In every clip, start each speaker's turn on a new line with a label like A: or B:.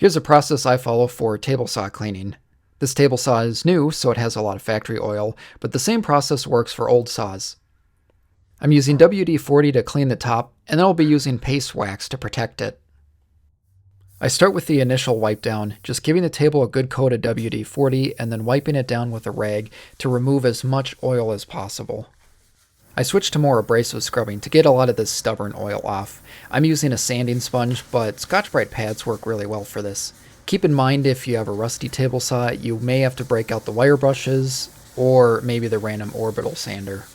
A: Here's a process I follow for table saw cleaning. This table saw is new, so it has a lot of factory oil, but the same process works for old saws. I'm using WD-40 to clean the top, and then I'll be using paste wax to protect it. I start with the initial wipe down, just giving the table a good coat of WD-40 and then wiping it down with a rag to remove as much oil as possible. I switch to more abrasive scrubbing to get a lot of this stubborn oil off. I'm using a sanding sponge, but Scotch-Brite pads work really well for this. Keep in mind if you have a rusty table saw, you may have to break out the wire brushes or maybe the random orbital sander.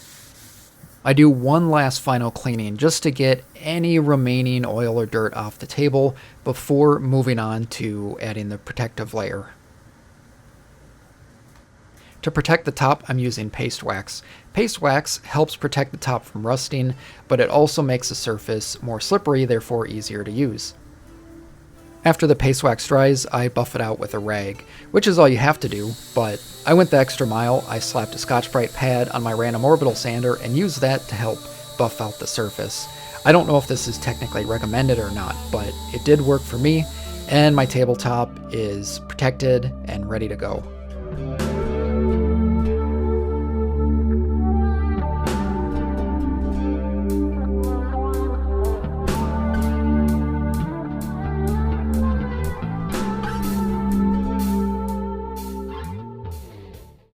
A: I do one last final cleaning just to get any remaining oil or dirt off the table before moving on to adding the protective layer. To protect the top, I'm using paste wax. Paste wax helps protect the top from rusting, but it also makes the surface more slippery, therefore easier to use. After the paste wax dries, I buff it out with a rag, which is all you have to do, but I went the extra mile. I slapped a Scotch-Brite pad on my random orbital sander and used that to help buff out the surface. I don't know if this is technically recommended or not, but it did work for me, and my tabletop is protected and ready to go.